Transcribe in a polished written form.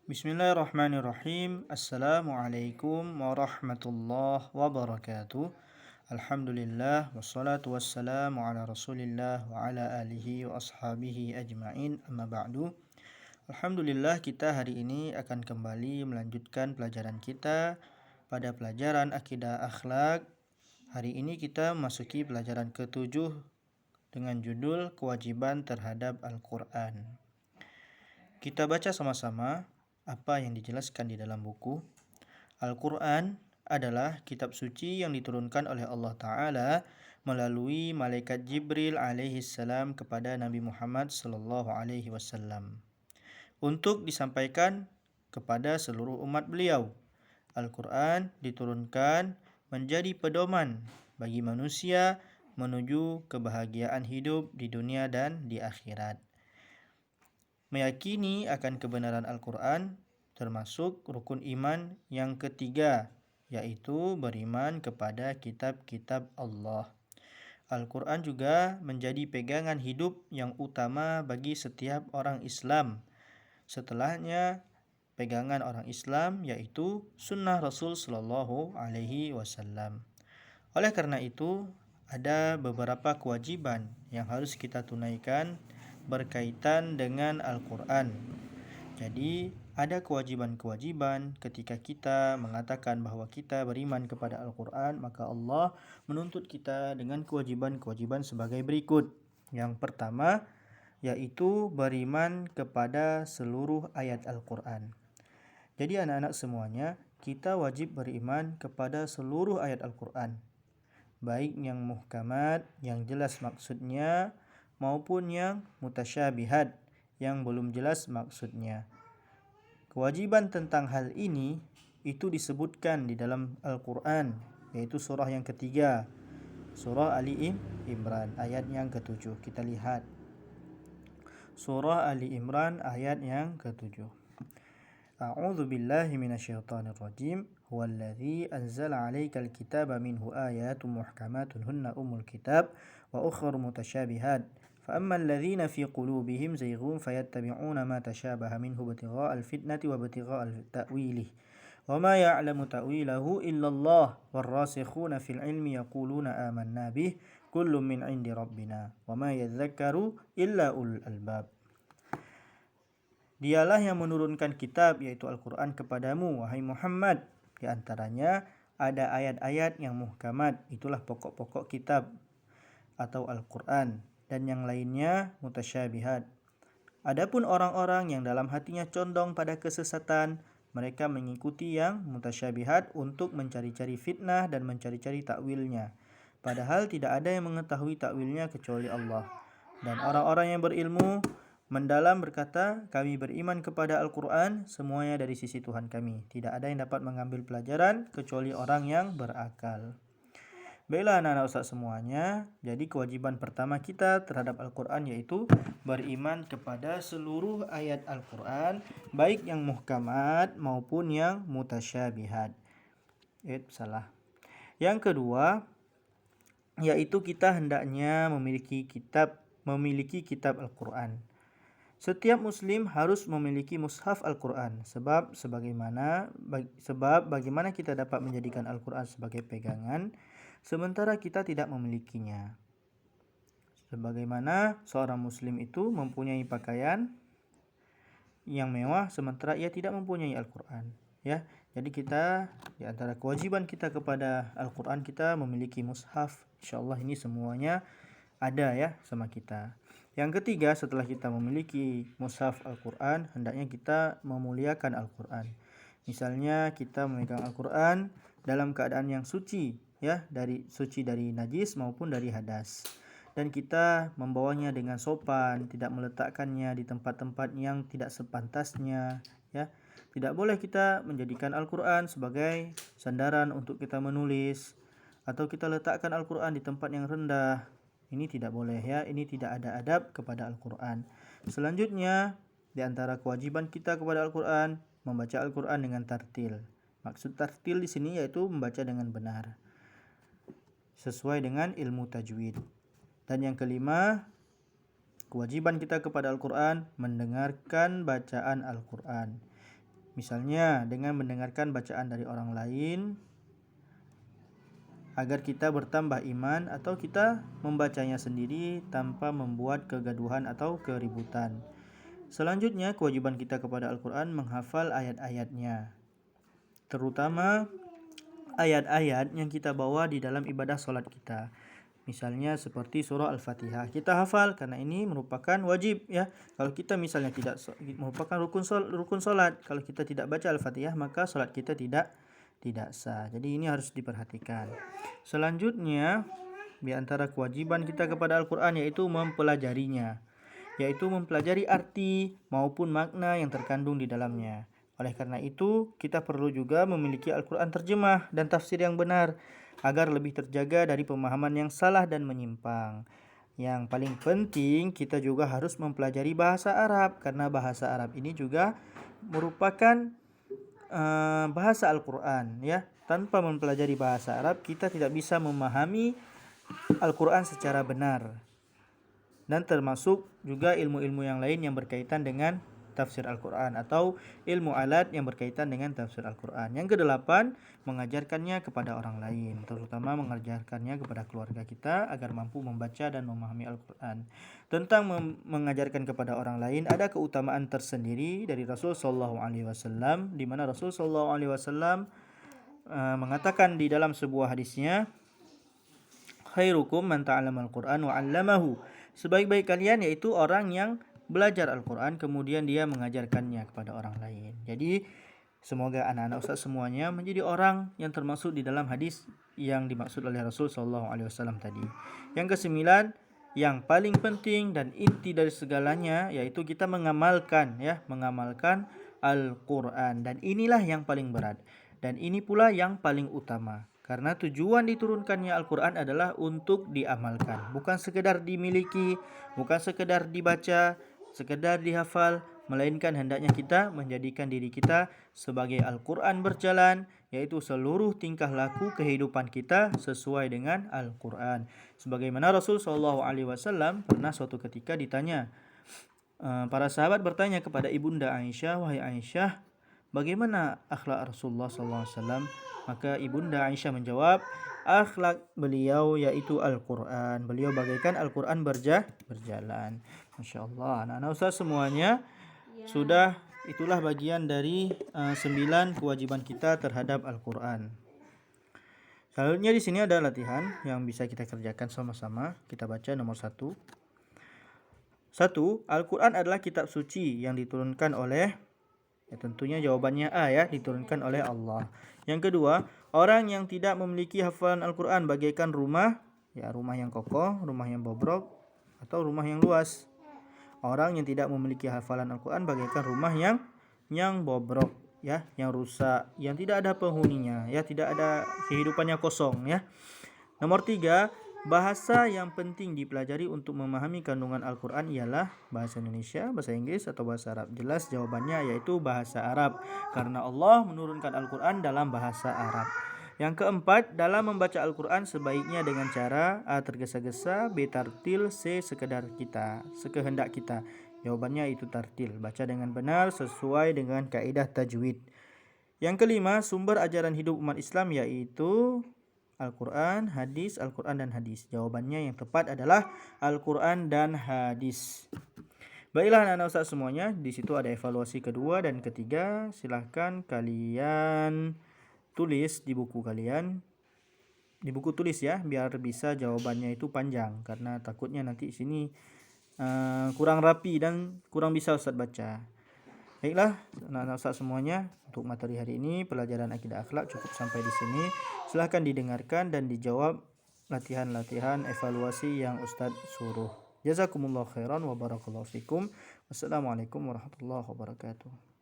Bismillahirrahmanirrahim. Assalamualaikum warahmatullahi wabarakatuh. Alhamdulillah wassalatu wassalamu ala Rasulillah wa ala alihi wa ashabihi ajmain. Amma ba'du. Alhamdulillah, kita hari ini akan kembali melanjutkan pelajaran kita pada pelajaran akidah akhlak. Hari ini kita memasuki pelajaran ke-7 dengan judul kewajiban terhadap Al-Qur'an. Kita baca sama-sama apa yang dijelaskan di dalam buku. Al-Quran adalah kitab suci yang diturunkan oleh Allah Ta'ala melalui malaikat Jibril alaihi salam kepada Nabi Muhammad sallallahu alaihi wasallam untuk disampaikan kepada seluruh umat beliau. Al-Quran diturunkan menjadi pedoman bagi manusia menuju kebahagiaan hidup di dunia dan di akhirat. Meyakini akan kebenaran Al-Quran termasuk rukun iman yang ketiga, yaitu beriman kepada kitab-kitab Allah. Al-Quran juga menjadi pegangan hidup yang utama bagi setiap orang Islam. Setelahnya, pegangan orang Islam yaitu sunnah Rasul Sallallahu Alaihi Wasallam. Oleh karena itu, ada beberapa kewajiban yang harus kita tunaikan berkaitan dengan Al-Quran. Jadi, ada kewajiban-kewajiban ketika kita mengatakan bahwa kita beriman kepada Al-Quran, maka Allah menuntut kita dengan kewajiban-kewajiban sebagai berikut. Yang pertama, yaitu beriman kepada seluruh ayat Al-Quran. Jadi anak-anak semuanya, kita wajib beriman kepada seluruh ayat Al-Quran. Baik yang muhkamat, yang jelas maksudnya, maupun yang mutasyabihat, yang belum jelas maksudnya. Kewajiban tentang hal ini itu disebutkan di dalam Al-Quran, yaitu surah yang ketiga, surah Ali Imran, ayat yang ke-7. Kita lihat surah Ali Imran ayat yang ke-7. A'udzu billahi minasyaitonir rajim. Huwallazi anzala 'alaikal kitaba minhu ayatun muhkamatun hunna ummul kitab wa ukhra mutasyabihat. فأما الذين في قلوبهم زيغ فيتبعون ما تشابه منه ابتغاء الفتنة وابتغاء تأويله وما يعلم تأويله إلا الله والراسخون في العلم يقولون آمنا به كل من عند ربنا وما يذكر إلا أولو الألباب. Dialah yang menurunkan kitab yaitu Al-Quran kepadamu, wahai Muhammad. Di antaranya ada ayat-ayat yang muhkamat, itulah pokok-pokok kitab atau Al-Quran, dan yang lainnya mutasyabihat. Adapun orang-orang yang dalam hatinya condong pada kesesatan, mereka mengikuti yang mutasyabihat untuk mencari-cari fitnah dan mencari-cari takwilnya. Padahal tidak ada yang mengetahui takwilnya kecuali Allah. Dan orang-orang yang berilmu mendalam berkata, kami beriman kepada Al-Quran, semuanya dari sisi Tuhan kami. Tidak ada yang dapat mengambil pelajaran kecuali orang yang berakal. Baiklah anak-anak Ustaz semuanya, jadi kewajiban pertama kita terhadap Al-Quran yaitu beriman kepada seluruh ayat Al-Quran, baik yang muhkamat maupun yang mutasyabihat. Salah. Yang kedua, yaitu kita hendaknya memiliki kitab Al-Quran. Setiap muslim harus memiliki mushaf Al-Quran sebab bagaimana kita dapat menjadikan Al-Quran sebagai pegangan sementara kita tidak memilikinya. Sebagaimana seorang muslim itu mempunyai pakaian yang mewah sementara ia tidak mempunyai Al-Quran, ya. Jadi kita di antara kewajiban kita kepada Al-Quran, kita memiliki mushaf. Insyaallah ini semuanya ada ya sama kita. Yang ketiga, setelah kita memiliki mushaf Al-Quran, hendaknya kita memuliakan Al-Quran. Misalnya kita memegang Al-Quran dalam keadaan yang suci, ya, suci dari najis maupun dari hadas. Dan kita membawanya dengan sopan, tidak meletakkannya di tempat-tempat yang tidak sepantasnya, ya. Tidak boleh kita menjadikan Al-Quran sebagai sandaran untuk kita menulis, atau kita letakkan Al-Quran di tempat yang rendah. Ini tidak boleh ya, ini tidak ada adab kepada Al-Quran. Selanjutnya, di antara kewajiban kita kepada Al-Quran, membaca Al-Quran dengan tartil. Maksud tartil di sini yaitu membaca dengan benar, sesuai dengan ilmu tajwid. Dan yang kelima, kewajiban kita kepada Al-Quran, mendengarkan bacaan Al-Quran. Misalnya dengan mendengarkan bacaan dari orang lain agar kita bertambah iman, atau kita membacanya sendiri tanpa membuat kegaduhan atau keributan. Selanjutnya, kewajiban kita kepada Al-Quran menghafal ayat-ayatnya, terutama ayat-ayat yang kita bawa di dalam ibadah solat kita. Misalnya seperti surah Al-Fatihah, kita hafal karena ini merupakan wajib ya. Kalau kita misalnya tidak merupakan rukun solat, kalau kita tidak baca Al-Fatihah maka solat kita tidak sah. Jadi ini harus diperhatikan. Selanjutnya, di antara kewajiban kita kepada Al-Quran yaitu mempelajarinya, yaitu mempelajari arti maupun makna yang terkandung di dalamnya. Oleh karena itu, kita perlu juga memiliki Al-Quran terjemah dan tafsir yang benar agar lebih terjaga dari pemahaman yang salah dan menyimpang. Yang paling penting, kita juga harus mempelajari bahasa Arab, karena bahasa Arab ini juga merupakan bahasa Al-Quran ya. Tanpa mempelajari bahasa Arab, kita tidak bisa memahami Al-Quran secara benar. Dan termasuk juga ilmu-ilmu yang lain yang berkaitan dengan tafsir Al-Quran atau ilmu alat yang berkaitan dengan tafsir Al-Quran. Yang kedelapan, mengajarkannya kepada orang lain, terutama mengajarkannya kepada keluarga kita agar mampu membaca dan memahami Al-Quran. Tentang mengajarkan kepada orang lain, ada keutamaan tersendiri dari Rasul Shallallahu Alaihi Wasallam, di mana Rasul Shallallahu Alaihi Wasallam mengatakan di dalam sebuah hadisnya, khairukum man ta'allama al-Qur'an wa 'allamahu. Sebaik-baik kalian yaitu orang yang belajar Al-Quran kemudian dia mengajarkannya kepada orang lain. Jadi semoga anak-anak Ustaz semuanya menjadi orang yang termasuk di dalam hadis yang dimaksud oleh Rasul Shallallahu Alaihi Wasallam tadi. Yang kesembilan, yang paling penting dan inti dari segalanya yaitu kita mengamalkan Al-Quran, dan inilah yang paling berat dan ini pula yang paling utama. Karena tujuan diturunkannya Al-Quran adalah untuk diamalkan, bukan sekedar dimiliki, bukan sekedar dibaca, sekedar dihafal, melainkan hendaknya kita menjadikan diri kita sebagai Al-Quran berjalan, yaitu seluruh tingkah laku kehidupan kita sesuai dengan Al-Quran. Sebagaimana Rasul SAW pernah suatu ketika ditanya, para sahabat bertanya kepada ibunda Aisyah, wahai Aisyah, bagaimana akhlak Rasulullah SAW? Maka ibunda Aisyah menjawab, akhlak beliau yaitu Al-Quran. Beliau bagaikan Al-Quran berjalan. Masya Allah, anak-anak Ustaz semuanya, sudah itulah bagian dari 9 kewajiban kita terhadap Al-Quran. Selanjutnya di sini ada latihan yang bisa kita kerjakan sama-sama. Kita baca nomor 1. 1. Al-Quran adalah kitab suci yang diturunkan oleh, tentunya jawabannya A ya, diturunkan oleh Allah. Yang kedua, orang yang tidak memiliki hafalan Al-Quran bagaikan rumah, ya rumah yang kokoh, rumah yang bobrok, atau rumah yang luas. Orang yang tidak memiliki hafalan Al-Quran bagaikan rumah yang bobrok, ya, yang rusak, yang tidak ada penghuninya, ya, tidak ada kehidupannya kosong, ya. Nomor 3, bahasa yang penting dipelajari untuk memahami kandungan Al-Quran ialah bahasa Indonesia, bahasa Inggris, atau bahasa Arab. Jelas jawabannya yaitu bahasa Arab, karena Allah menurunkan Al-Quran dalam bahasa Arab. Yang keempat, dalam membaca Al-Quran sebaiknya dengan cara A. tergesa-gesa, B. tartil, C. sekehendak kita. Jawabannya itu tartil, baca dengan benar sesuai dengan kaidah tajwid. Yang kelima, sumber ajaran hidup umat Islam yaitu Al-Quran, hadis, Al-Quran dan hadis. Jawabannya yang tepat adalah Al-Quran dan hadis. Baiklah anak-anak Ustaz semuanya, di situ ada evaluasi kedua dan ketiga. Silahkan kalian tulis di buku kalian, di buku tulis ya, biar bisa jawabannya itu panjang, karena takutnya nanti sini kurang rapi dan kurang bisa Ustaz baca. Baiklah anak-anak Ustaz semuanya, untuk materi hari ini pelajaran akidah akhlak cukup sampai di sini. Silahkan didengarkan dan dijawab latihan-latihan evaluasi yang Ustaz suruh. Jazakumullah khairan wa barakallahu fikum. Wassalamualaikum warahmatullahi wabarakatuh.